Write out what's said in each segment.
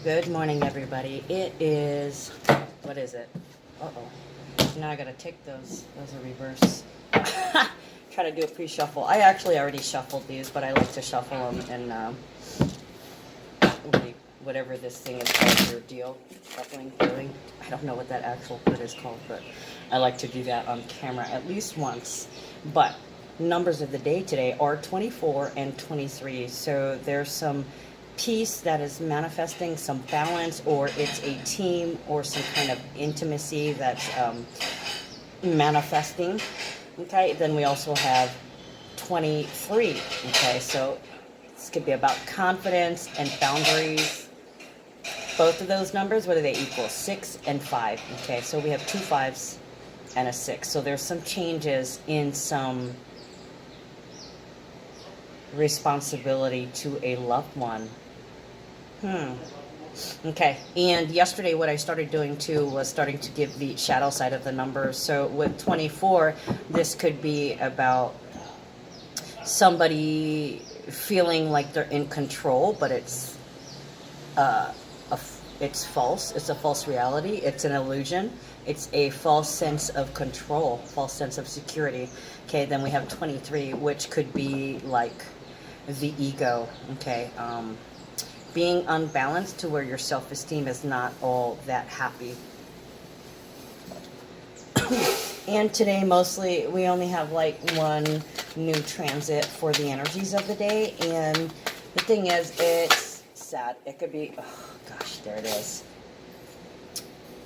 Good morning, everybody. It is, what is it? Uh-oh. Now I gotta take those. Those are reverse. Try to do a pre-shuffle. I actually already shuffled these, but I like to shuffle them and whatever this thing is called, your deal. Shuffling, feeling. I don't know what that actual word is called, but I like to do that on camera at least once. But numbers of the day today are 24 and 23. So there's some peace that is manifesting, some balance, or it's a team or some kind of intimacy that's manifesting. Okay, then we also have 23. Okay, so this could be about confidence and boundaries. Both of those numbers, what do they equal? 6 and 5. Okay, so we have two fives and a 6. So there's some changes in some responsibility to a loved one. Okay, and yesterday what I started doing too was starting to give the shadow side of the numbers. So with 24, this could be about somebody feeling like they're in control, but it's it's false. It's a false reality. It's an illusion. It's a false sense of control, false sense of security. Okay, then we have 23, which could be like the ego. Okay, being unbalanced to where your self-esteem is not all that happy. And today mostly we only have like one new transit for the energies of the day, and the thing is, it's sad. It could be, oh gosh, there it is.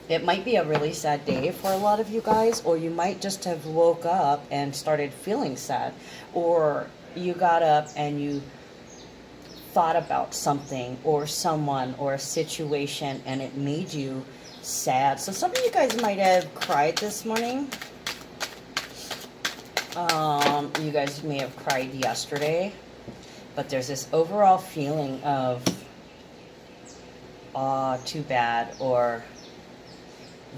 It might be a really sad day for a lot of you guys, or you might just have woke up and started feeling sad, or you got up and you thought about something or someone or a situation and it made you sad. So some of you guys might have cried this morning. You guys may have cried yesterday, but there's this overall feeling of, oh, too bad, or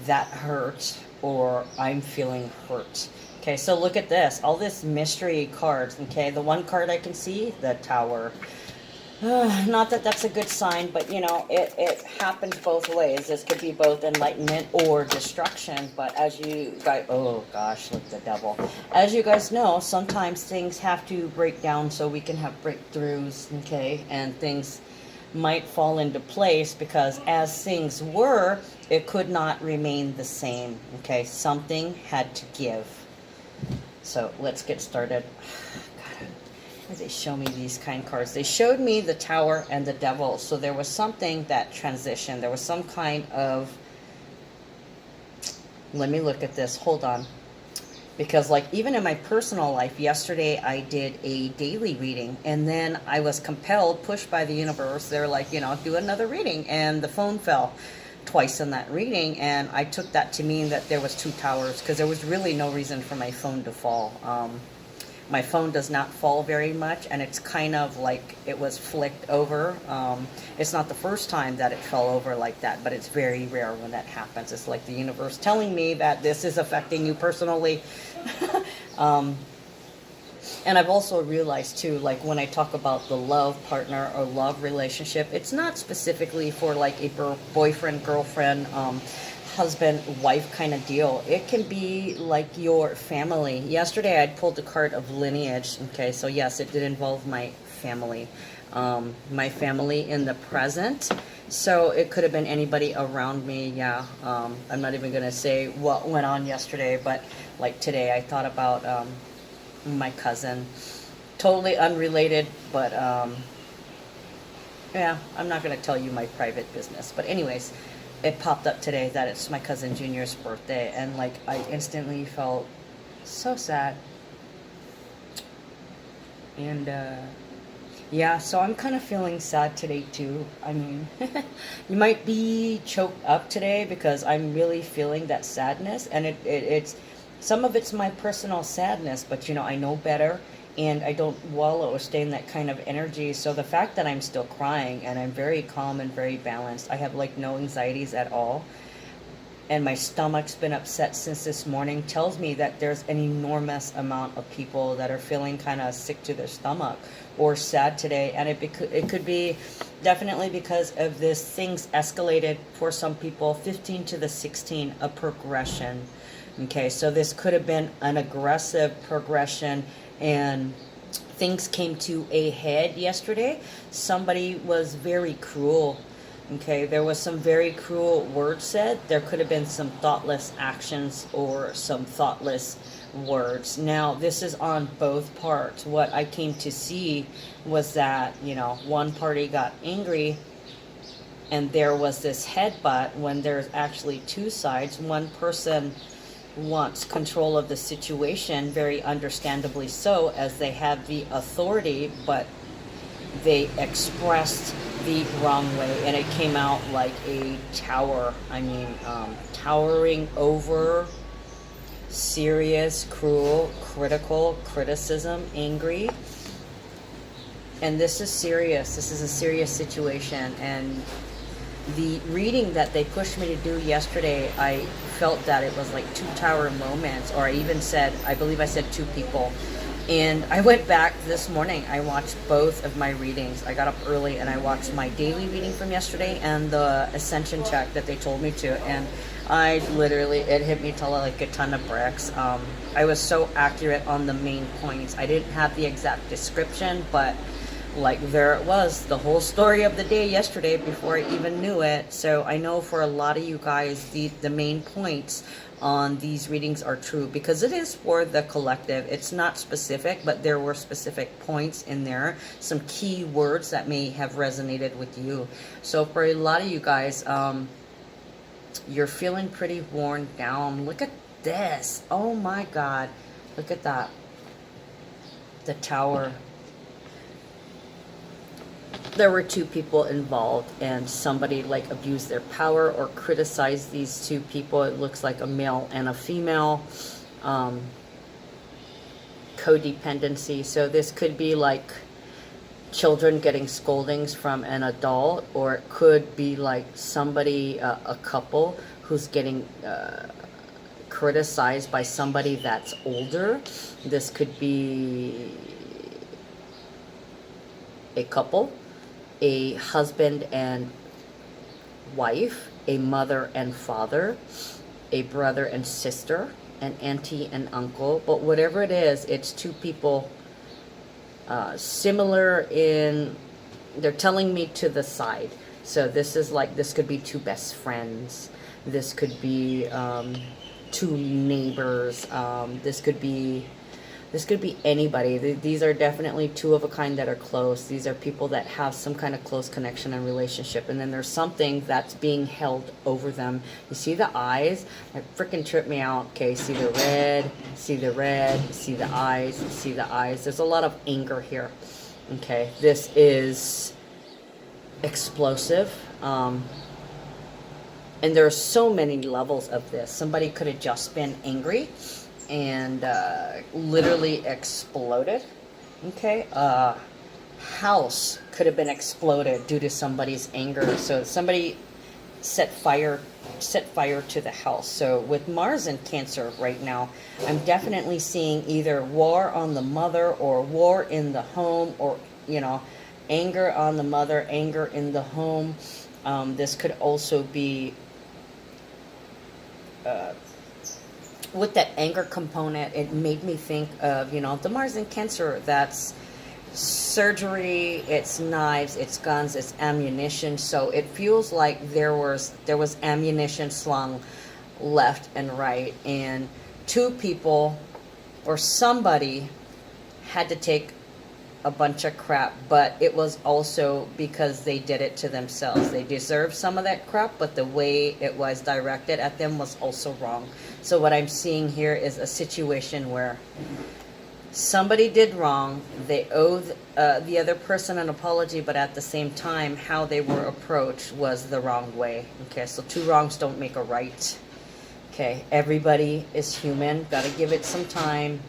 that hurt, or I'm feeling hurt. Okay, so look at this. All this mystery cards, okay? The one card I can see, the Tower. Not that that's a good sign, but you know, it happens both ways. This could be both enlightenment or destruction. But as you guys, oh gosh, look, the Devil. As you guys know, sometimes things have to break down so we can have breakthroughs, okay? And things might fall into place because as things were, it could not remain the same, okay? Something had to give. So let's get started. Why did they show me these kind of cards? They showed me the Tower and the Devil. So there was something that transitioned. There was some kind of... Let me look at this. Hold on. Because like even in my personal life, yesterday I did a daily reading. And then I was compelled, pushed by the universe. They're like, you know, do another reading. And the phone fell twice in that reading. And I took that to mean that there was two towers. Because there was really no reason for my phone to fall. My phone does not fall very much, and it's kind of like it was flicked over. It's not the first time that it fell over like that, but it's very rare when that happens. It's like the universe telling me that this is affecting you personally. And I've also realized too, like when I talk about the love partner or love relationship, it's not specifically for like a boyfriend, girlfriend, husband wife kind of deal. It can be like your family. Yesterday I pulled the card of lineage. Okay, so yes, it did involve my family in the present. So it could have been anybody around me. Yeah, I'm not even gonna say what went on yesterday, but like today I thought about my cousin, totally unrelated, but yeah, I'm not gonna tell you my private business, but anyways, it popped up today that it's my cousin Junior's birthday, and like I instantly felt so sad. And yeah, so I'm kind of feeling sad today too. I mean, you might be choked up today because I'm really feeling that sadness, and it's some of it's my personal sadness, but you know, I know better. And I don't wallow or stay in that kind of energy. So the fact that I'm still crying and I'm very calm and very balanced, I have like no anxieties at all. and my stomach's been upset since this morning, tells me that there's an enormous amount of people that are feeling kind of sick to their stomach or sad today. And it could be definitely because of this. Things escalated for some people, 15 to the 16, a progression. Okay, so this could have been an aggressive progression, and things came to a head yesterday. Somebody was very cruel. Okay, there was some very cruel words said. There could have been some thoughtless actions or some thoughtless words. Now, this is on both parts. What I came to see was that, one party got angry and there was this headbutt when there's actually two sides. One person wants control of the situation, very understandably so, as they have the authority, but they expressed the wrong way, and it came out like a tower. Towering over, serious, cruel, critical, criticism, angry. And this is serious. This is a serious situation. And the reading that they pushed me to do yesterday, I felt that it was like two tower moments, or I believe I said two people. And I went back this morning. I watched both of my readings. I got up early and I watched my daily reading from yesterday and the ascension check that they told me to. And it hit me to like a ton of bricks. I was so accurate on the main points. I didn't have the exact description, but like there it was, the whole story of the day yesterday before I even knew it. So I know for a lot of you guys, the main points on these readings are true, because it is for the collective. It's not specific, but there were specific points in there, some key words that may have resonated with you. So for a lot of you guys, you're feeling pretty worn down. Look at this. Oh my God. Look at that. The Tower. There were two people involved, and somebody like abused their power or criticized these two people. It looks like a male and a female. Codependency. So this could be like children getting scoldings from an adult, or it could be like somebody, a couple who's getting criticized by somebody that's older. This could be a couple, a husband and wife, a mother and father, a brother and sister, an auntie and uncle. But whatever it is, it's two people similar in, they're telling me to the side. So this is like, this could be two best friends. This could be two neighbors. This could be anybody. These are definitely two of a kind that are close. These are people that have some kind of close connection and relationship. And then there's something that's being held over them. You see the eyes? That freaking tripped me out. Okay, see the red, see the red, see the eyes, see the eyes. There's a lot of anger here. Okay, this is explosive. And there are so many levels of this. Somebody could have just been angry and literally exploded. Okay, house could have been exploded due to somebody's anger. So somebody set fire to the house. So with Mars in Cancer right now, I'm definitely seeing either war on the mother or war in the home, or anger on the mother, anger in the home. This could also be with that anger component. It made me think of, the Mars in Cancer, that's surgery, it's knives, it's guns, it's ammunition. So it feels like there was ammunition slung left and right, and two people or somebody had to take a bunch of crap, but it was also because they did it to themselves. They deserved some of that crap, but the way it was directed at them was also wrong. So what I'm seeing here is a situation where somebody did wrong. They owe the other person an apology, but at the same time, how they were approached was the wrong way. Okay, so two wrongs don't make a right. Okay, everybody is human. Got to give it some time.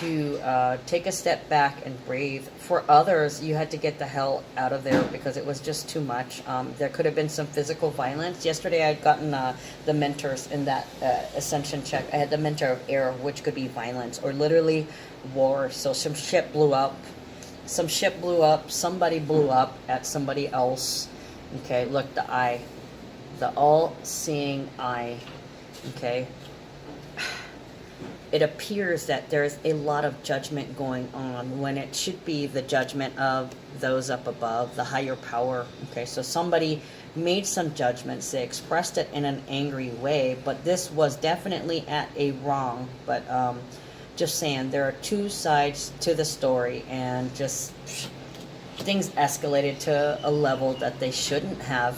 to take a step back and breathe. For others, you had to get the hell out of there because it was just too much. There could have been some physical violence. Yesterday, I had gotten the mentors in that ascension check. I had the mentor of air, which could be violence or literally war. So some ship blew up. Somebody blew up at somebody else. Okay, look, the eye. The all-seeing eye. Okay. It appears that there's a lot of judgment going on when it should be the judgment of those up above, the higher power. Okay, so somebody made some judgments. They expressed it in an angry way, but this was definitely at a wrong. But just saying, there are two sides to the story, and just things escalated to a level that they shouldn't have.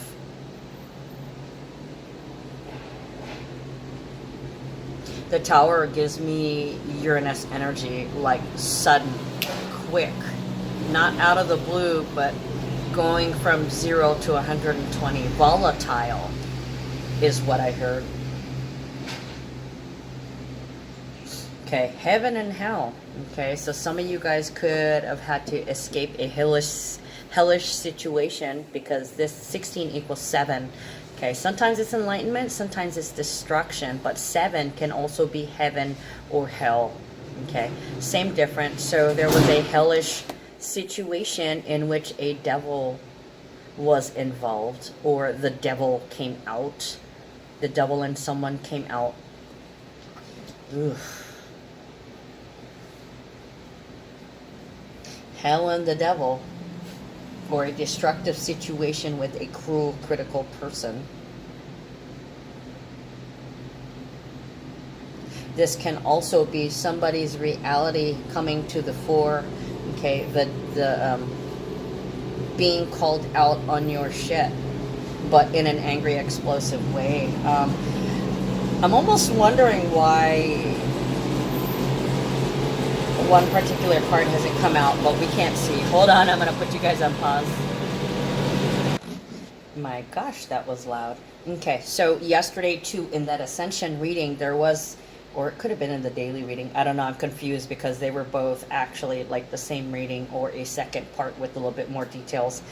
The Tower gives me Uranus energy, like sudden, quick, not out of the blue, but going from 0 to 120. Volatile is what I heard. Okay, heaven and hell. Okay, so some of you guys could have had to escape a hellish situation because this 16 equals 7. Okay, sometimes it's enlightenment, sometimes it's destruction, but 7 can also be heaven or hell. Okay, same difference. So there was a hellish situation in which a devil was involved, or the devil came out. The devil in someone came out. Oof. Hell and the devil. Or a destructive situation with a cruel, critical person. This can also be somebody's reality coming to the fore. Okay, the being called out on your shit, but in an angry, explosive way. I'm almost wondering why one particular card hasn't come out, but we can't see. Hold on, I'm going to put you guys on pause. My gosh, that was loud. Okay, so yesterday too, in that Ascension reading, there was, or it could have been in the daily reading, I don't know, I'm confused because they were both actually like the same reading or a second part with a little bit more details.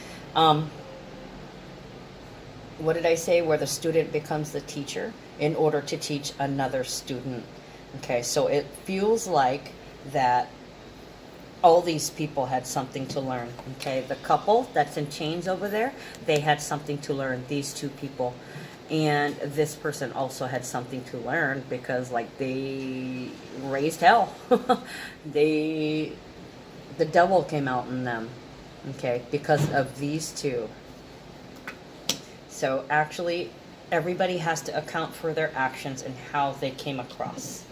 What did I say? Where the student becomes the teacher in order to teach another student. Okay, so it feels like that all these people had something to learn. Okay, the couple that's in chains over there, they had something to learn, these two people. And this person also had something to learn because like they raised hell. The devil came out in them, okay, because of these two. So actually everybody has to account for their actions and how they came across.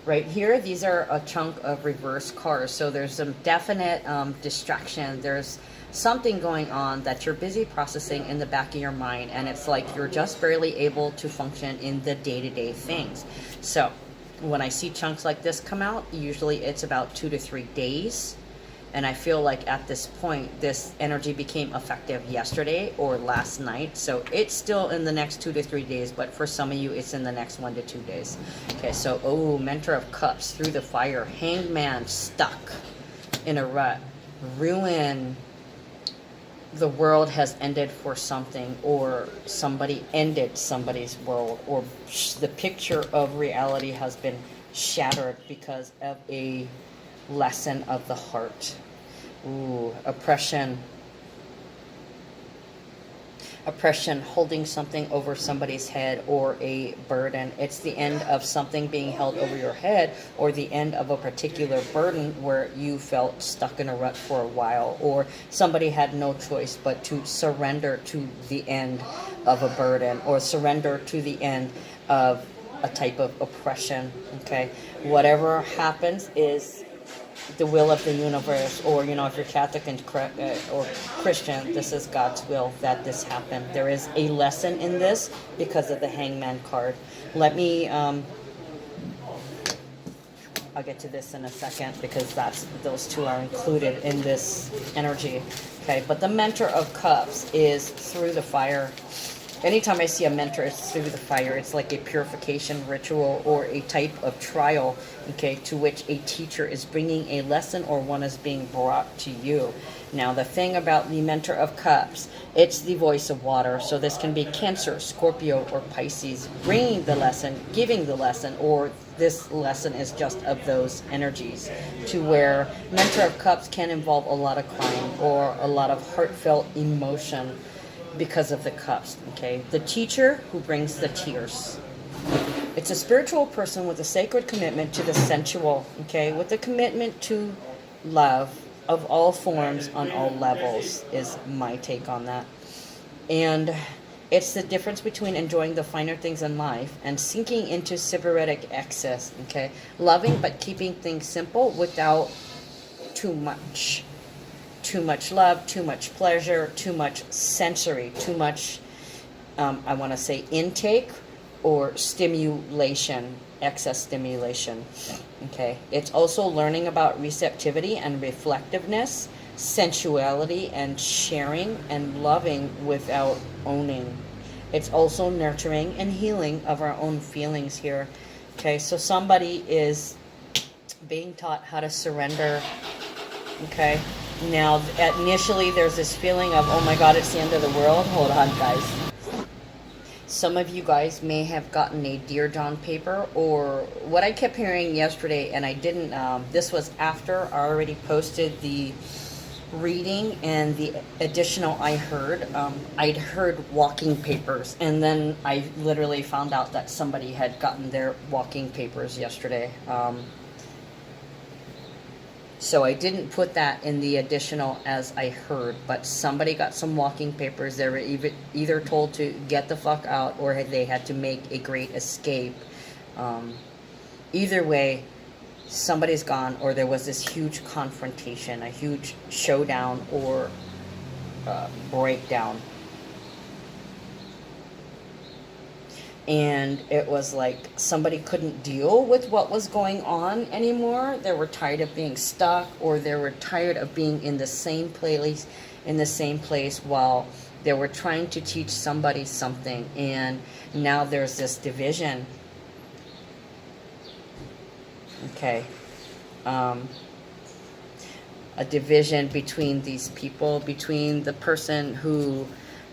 Right here, these are a chunk of reverse cards, so there's some definite distraction. There's something going on that you're busy processing in the back of your mind, and it's like you're just barely able to function in the day-to-day things. So when I see chunks like this come out, usually it's about 2 to 3 days. And I feel like at this point, this energy became effective yesterday or last night. So it's still in the next 2 to 3 days, but for some of you, it's in the next 1 to 2 days. Okay, so, oh, Mentor of Cups, through the fire, Hanged Man, stuck in a rut, ruin. The world has ended for something, or somebody ended somebody's world, or the picture of reality has been shattered because of a lesson of the heart. Ooh, oppression. Oppression, holding something over somebody's head, or a burden. It's the end of something being held over your head, or the end of a particular burden where you felt stuck in a rut for a while, or somebody had no choice but to surrender to the end of a burden, or surrender to the end of a type of oppression. Okay, whatever happens is the will of the universe, or you know, if you're Catholic and or Christian, this is God's will that this happen. There is a lesson in this because of the Hangman card. Let me I'll get to this in a second because those two are included in this energy. Okay, but the Mentor of Cups is through the fire. anytime I see a mentor, it's through the fire. It's like a purification ritual or a type of trial, okay, to which a teacher is bringing a lesson or one is being brought to you. Now, the thing about the Mentor of Cups, it's the voice of water. So this can be Cancer, Scorpio, or Pisces bringing the lesson, giving the lesson, or this lesson is just of those energies, to where Mentor of Cups can involve a lot of crying or a lot of heartfelt emotion because of the cups, okay? The teacher who brings the tears. It's a spiritual person with a sacred commitment to the sensual, okay? With a commitment to love of all forms on all levels is my take on that. And it's the difference between enjoying the finer things in life and sinking into sybaritic excess, okay? Loving but keeping things simple without too much. Too much love, too much pleasure, too much sensory, too much, I want to say, intake or stimulation, excess stimulation. Okay. It's also learning about receptivity and reflectiveness, sensuality and sharing and loving without owning. It's also nurturing and healing of our own feelings here. Okay. So somebody is being taught how to surrender. Okay. Now, initially, there's this feeling of, oh my God, it's the end of the world. Hold on, guys. Some of you guys may have gotten a Dear John paper, or what I kept hearing yesterday, and I didn't, this was after I already posted the reading and the additional I heard. I'd heard walking papers, and then I literally found out that somebody had gotten their walking papers yesterday. So I didn't put that in the additional as I heard, but somebody got some walking papers. They were either told to get the fuck out or they had to make a great escape. Either way, somebody's gone, or there was this huge confrontation, a huge showdown or breakdown. And it was like somebody couldn't deal with what was going on anymore. They were tired of being stuck, or they were tired of being in the same place, while they were trying to teach somebody something. And now there's this division. Okay. A division between these people, between the person who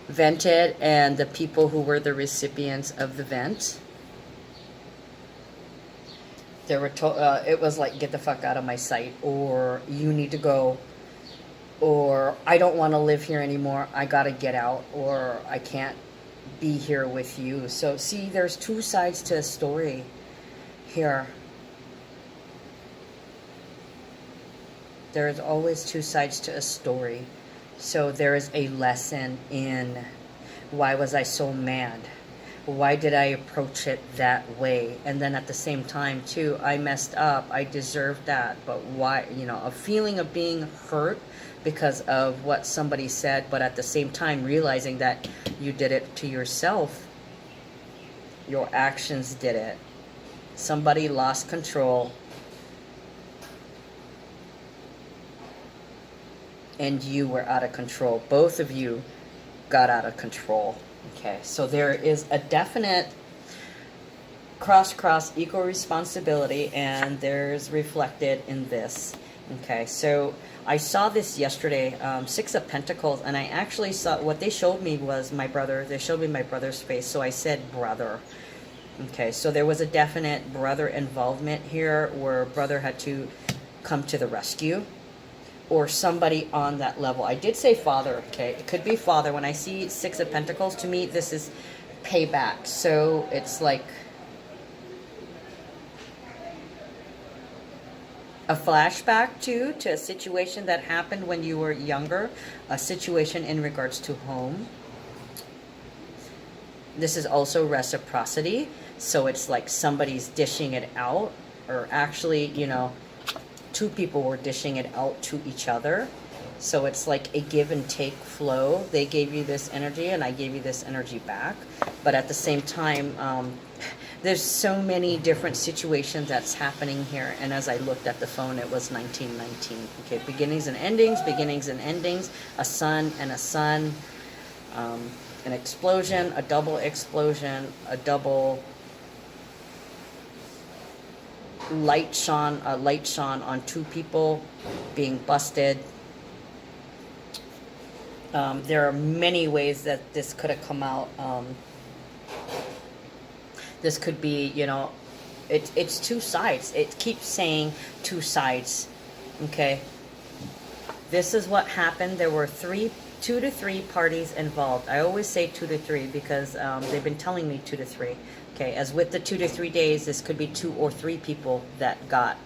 vented and the people who were the recipients of the vent. They were it was like, get the fuck out of my sight, or you need to go, or I don't want to live here anymore, I gotta get out, or I can't be here with you. So see, there's two sides to a story here. There's always two sides to a story. So there is a lesson in why was I so mad? Why did I approach it that way? And then at the same time, too, I messed up. I deserved that. But why? You know, a feeling of being hurt because of what somebody said, but at the same time realizing that you did it to yourself. Your actions did it. Somebody lost control. And you were out of control. Both of you got out of control. Okay, so there is a definite cross equal responsibility, and there's reflected in this. Okay, so I saw this yesterday, Six of Pentacles, and I actually saw, what they showed me was my brother. They showed me my brother's face, so I said brother. Okay, so there was a definite brother involvement here, where brother had to come to the rescue, or somebody on that level. I did say father, okay? It could be father. When I see Six of Pentacles, to me, this is payback. So it's like a flashback to a situation that happened when you were younger, a situation in regards to home. This is also reciprocity. So it's like somebody's dishing it out, or actually, you know, two people were dishing it out to each other. So it's like a give and take flow. They gave you this energy and I gave you this energy back. But at the same time, there's so many different situations that's happening here. And as I looked at the phone, it was 1919. Okay, beginnings and endings, a sun and a sun. an explosion, a double explosion, a double light shone on two people being busted. There are many ways that this could have come out. This could be, you know, it's two sides. It keeps saying two sides. Okay. This is what happened. There were 2 to 3 parties involved. I always say 2 to 3 because they've been telling me 2 to 3. Okay, as with the 2 to 3 days, this could be 2 or 3 people that got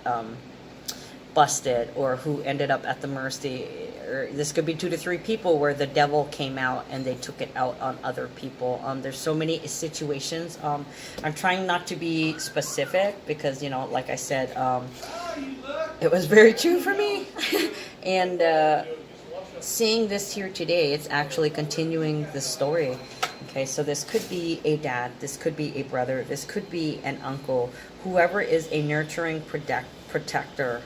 busted or who ended up at the mercy. Or this could be 2 to 3 people where the devil came out and they took it out on other people. There's so many situations. I'm trying not to be specific because, you know, like I said, it was very true for me. And seeing this here today, it's actually continuing the story. Okay, so this could be a dad, this could be a brother, this could be an uncle, whoever is a nurturing protector.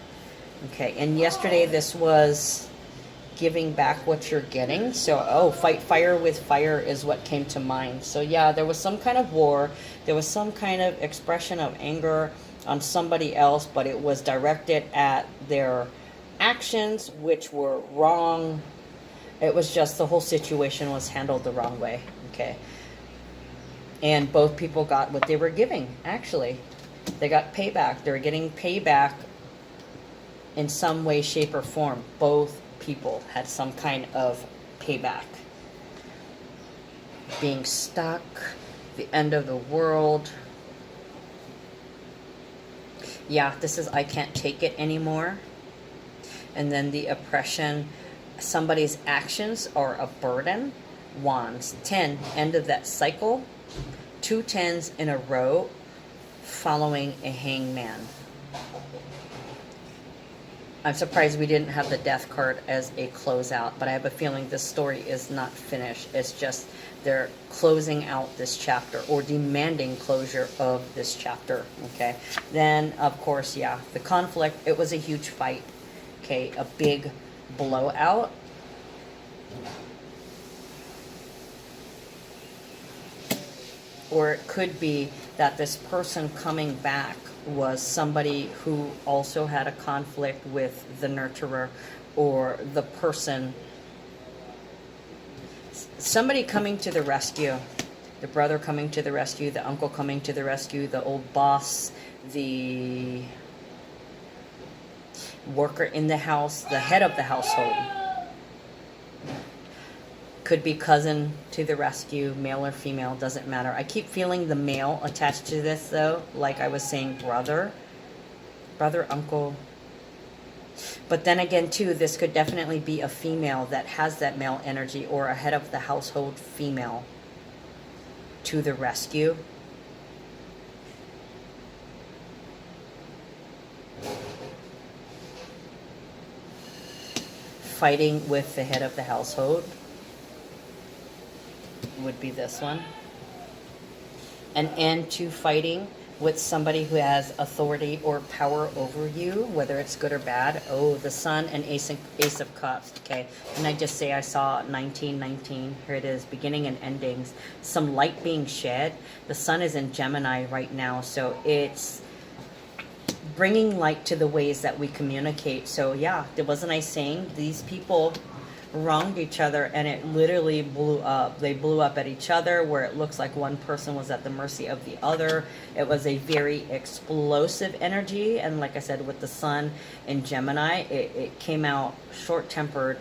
Okay, and yesterday this was giving back what you're getting. So, oh, fight fire with fire is what came to mind. So yeah, there was some kind of war, there was some kind of expression of anger on somebody else, but it was directed at their actions, which were wrong. It was just the whole situation was handled the wrong way. Okay, and both people got what they were giving. Actually, they got payback. They're getting payback in some way, shape, or form. Both people had some kind of payback. Being stuck, the end of the world. Yeah, this is I can't take it anymore. And then the oppression, somebody's actions are a burden. Wands, 10, end of that cycle. 2 10s in a row following a hangman. I'm surprised we didn't have the death card as a closeout, but I have a feeling this story is not finished. It's just they're closing out this chapter or demanding closure of this chapter. Okay, then of course, yeah, the conflict, it was a huge fight. Okay, a big blowout. Or it could be that this person coming back was somebody who also had a conflict with the nurturer or the person. Somebody coming to the rescue. The brother coming to the rescue, the uncle coming to the rescue, the old boss, the worker in the house, the head of the household. Could be cousin to the rescue, male or female, doesn't matter. I keep feeling the male attached to this though, like I was saying, brother, uncle. But then again too, this could definitely be a female that has that male energy or a head of the household female to the rescue. Fighting with the head of the household would be this one. An end to fighting with somebody who has authority or power over you, whether it's good or bad. Oh, the Sun and Ace of Cups. Okay, and I just say I saw 1919. Here it is, beginning and endings. Some light being shed. The Sun is in Gemini right now, so it's bringing light to the ways that we communicate. So yeah, wasn't I saying these people wronged each other and it literally blew up. They blew up at each other where it looks like one person was at the mercy of the other. It was a very explosive energy, and like I said, with the Sun in Gemini, it came out short-tempered.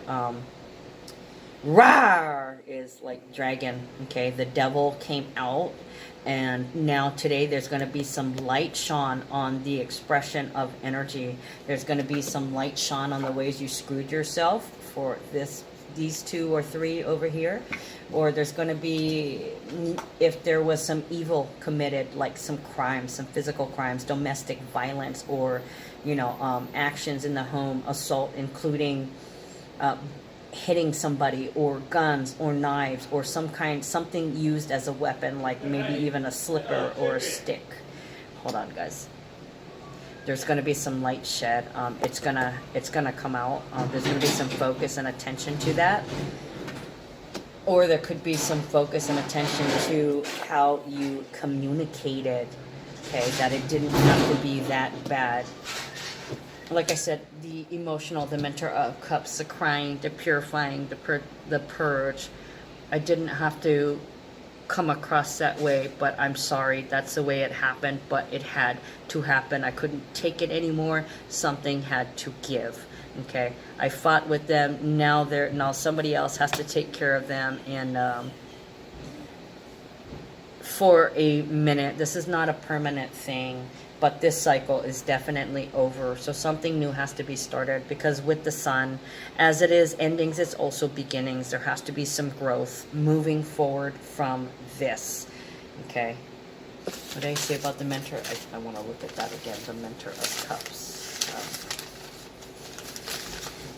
Rawr is like dragon. Okay, the devil came out, and now today there's going to be some light shone on the expression of energy. There's going to be some light shone on the ways you screwed yourself for these 2 or 3 over here, or there's going to be, if there was some evil committed, like some crimes, some physical crimes, domestic violence, or you know, actions in the home, assault, including hitting somebody, or guns or knives, or something used as a weapon, like maybe even a slipper or a stick. Hold on, guys. There's going to be some light shed. It's gonna come out. There's going to be some focus and attention to that. Or there could be some focus and attention to how you communicated, okay, that it didn't have to be that bad. Like I said, the emotional, the Mentor of Cups, the crying, the purifying, the purge. I didn't have to come across that way, but I'm sorry. That's the way it happened, but it had to happen. I couldn't take it anymore. Something had to give. Okay, I fought with them. Now somebody else has to take care of them, and for a minute. This is not a permanent thing, but this cycle is definitely over. So something new has to be started, because with the sun, as it is endings, it's also beginnings. There has to be some growth moving forward from this. Okay. What did I say about the Mentor? I want to look at that again. The Mentor of Cups.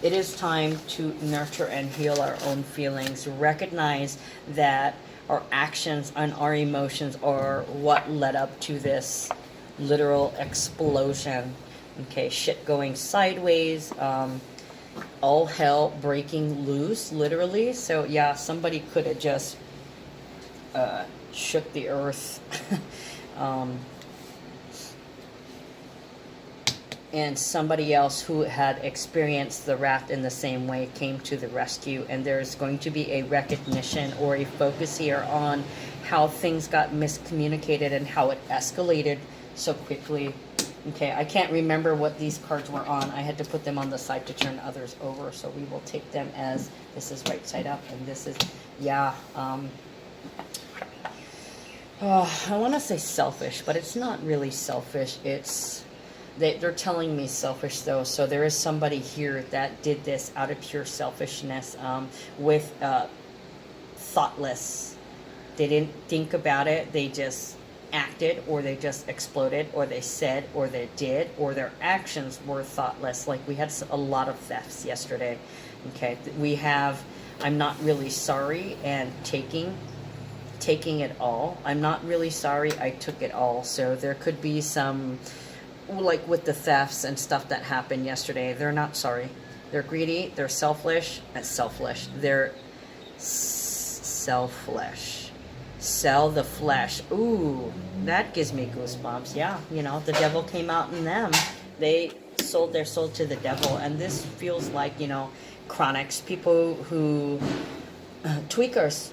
It is time to nurture and heal our own feelings. Recognize that our actions and our emotions are what led up to this literal explosion. Okay, shit going sideways, all hell breaking loose, literally. So yeah, somebody could have just shook the earth. And somebody else who had experienced the wrath in the same way came to the rescue, and there's going to be a recognition or a focus here on how things got miscommunicated and how it escalated so quickly. Okay, I can't remember what these cards were on. I had to put them on the side to turn others over, so we will take them as this is right side up and this is, yeah, I want to say selfish, but it's not really selfish. It's they're telling me selfish though, so there is somebody here that did this out of pure selfishness, with thoughtless. They didn't think about it. They just acted, or they just exploded, or they said, or they did, or their actions were thoughtless. Like we had a lot of thefts yesterday. Okay, we have I'm not really sorry and taking it all. I'm not really sorry, I took it all. So there could be some, like with the thefts and stuff that happened yesterday, they're not sorry. They're greedy, they're selfish. They're selfish. Sell the flesh. Ooh, that gives me goosebumps. Yeah, you know, the devil came out in them. They sold their soul to the devil. And this feels like, you know, chronics, people who, tweakers,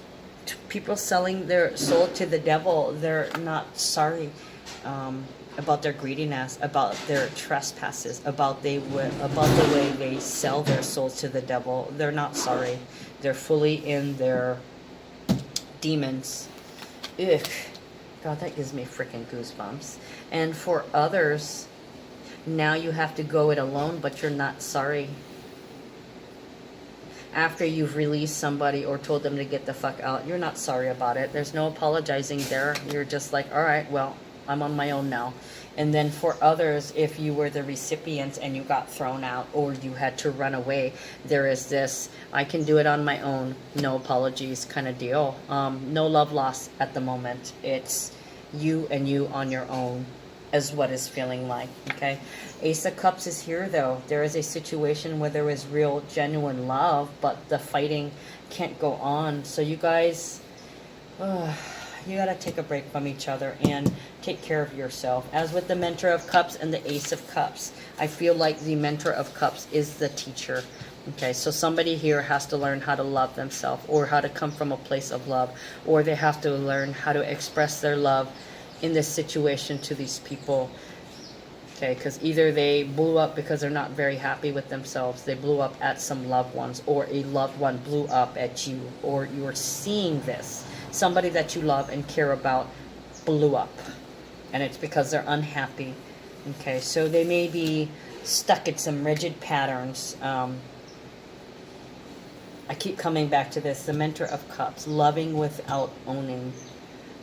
people selling their soul to the devil. They're not sorry. About their greediness, about their trespasses, about the way they sell their souls to the devil. They're not sorry. They're fully in their demons. Ugh. God, that gives me freaking goosebumps. And for others, now you have to go it alone, but you're not sorry. After you've released somebody or told them to get the fuck out, you're not sorry about it. There's no apologizing there. You're just like, all right, well, I'm on my own now. And then for others, if you were the recipient and you got thrown out or you had to run away, there is this, I can do it on my own, no apologies kind of deal. No love lost at the moment. It's you and you on your own is what is feeling like, okay? Ace of Cups is here though. There is a situation where there is real, genuine love, but the fighting can't go on. So you guys, you gotta take a break from each other and take care of yourself. As with the Mentor of Cups and the Ace of Cups, I feel like the Mentor of Cups is the teacher. Okay, so somebody here has to learn how to love themselves, or how to come from a place of love, or they have to learn how to express their love in this situation to these people. Okay, because either they blew up because they're not very happy with themselves, they blew up at some loved ones, or a loved one blew up at you, or you're seeing this. Somebody that you love and care about blew up, and it's because they're unhappy. Okay, so they may be stuck in some rigid patterns. I keep coming back to this, the Mentor of Cups, loving without owning.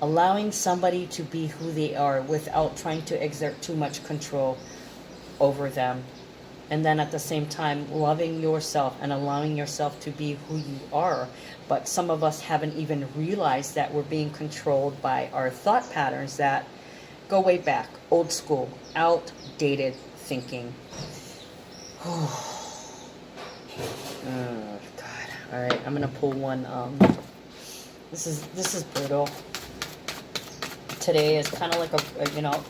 Allowing somebody to be who they are without trying to exert too much control over them. And then at the same time, loving yourself and allowing yourself to be who you are. But some of us haven't even realized that we're being controlled by our thought patterns that go way back. Old school, outdated thinking. Oh, God. All right, I'm going to pull one This is brutal. Today is kind of like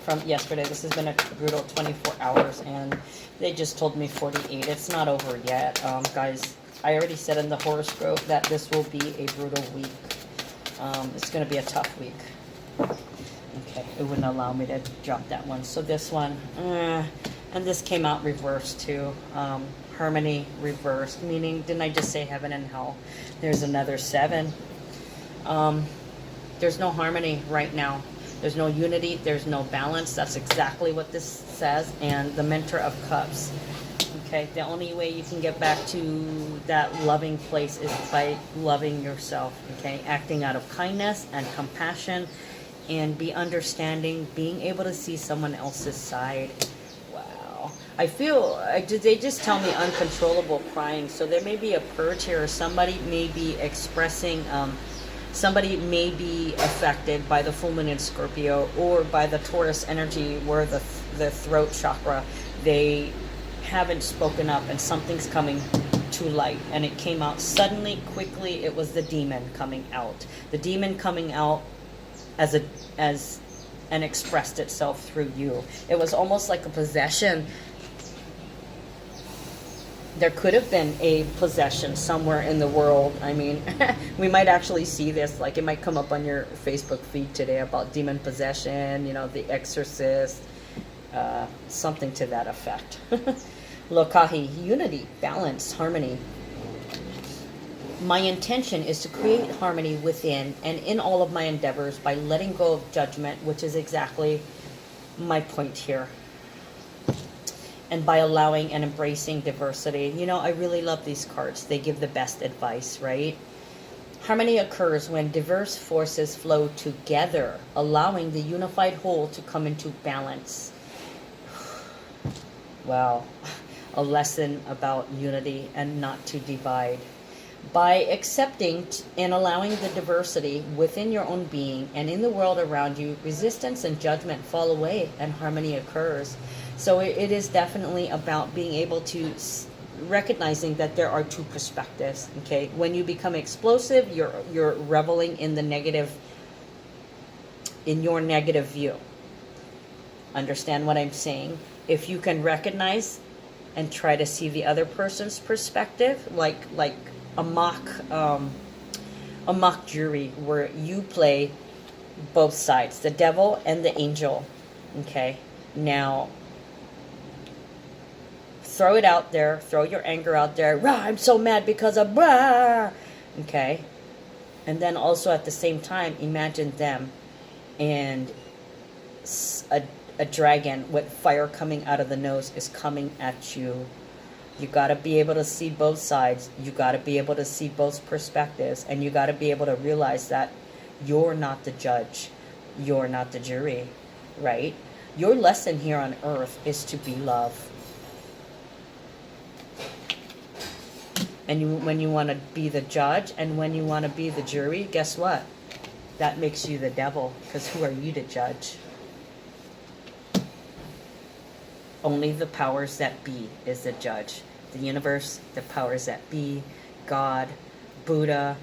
from yesterday. This has been a brutal 24 hours, and they just told me 48. It's not over yet, guys. I already said in the horoscope that this will be a brutal week. It's going to be a tough week. Okay, it wouldn't allow me to drop that one. So this one, and this came out reversed too. Harmony reversed, meaning, didn't I just say heaven and hell? There's another 7. There's no harmony right now. There's no unity. There's no balance. That's exactly what this says. And the Mentor of Cups. Okay, the only way you can get back to that loving place is by loving yourself. Okay, acting out of kindness and compassion, and be understanding, being able to see someone else's side. Wow. I feel, they just tell me uncontrollable crying. So there may be a purge here, or somebody may be expressing, somebody may be affected by the full moon in Scorpio, or by the Taurus energy, where the throat chakra, they haven't spoken up, and something's coming to light, and it came out suddenly, quickly. It was the demon coming out. The demon coming out and expressed itself through you. It was almost like a possession. There could have been a possession somewhere in the world. I mean, we might actually see this, like it might come up on your Facebook feed today about demon possession, The Exorcist, something to that effect. Lokahi, unity, balance, harmony. My intention is to create harmony within and in all of my endeavors by letting go of judgment, which is exactly my point here. And by allowing and embracing diversity. I really love these cards. They give the best advice, right? Harmony occurs when diverse forces flow together, allowing the unified whole to come into balance. Wow. A lesson about unity and not to divide. By accepting and allowing the diversity within your own being and in the world around you, resistance and judgment fall away and harmony occurs. So it is definitely about being able to recognizing that there are two perspectives. Okay, when you become explosive, you're reveling in the negative, in your negative view. Understand what I'm saying? If you can recognize and try to see the other person's perspective, like a mock jury, where you play both sides, the devil and the angel. Okay, now throw it out there, throw your anger out there. Rah, I'm so mad because of blah. Okay, and then also at the same time, imagine them and a dragon with fire coming out of the nose is coming at you. You got to be able to see both sides. You got to be able to see both perspectives. And you got to be able to realize that you're not the judge. You're not the jury, right? Your lesson here on earth is to be love. And when you want to be the judge and when you want to be the jury, guess what? That makes you the devil, because who are you to judge? Only the powers that be is the judge. The universe, the powers that be, God, Buddha,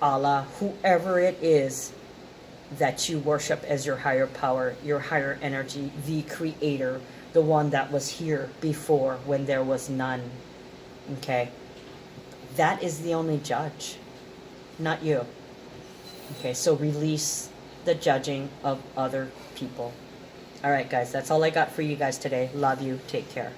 Allah, whoever it is that you worship as your higher power, your higher energy, the creator, the one that was here before when there was none. Okay? That is the only judge, not you. Okay, so release the judging of other people. All right, guys, that's all I got for you guys today. Love you. Take care.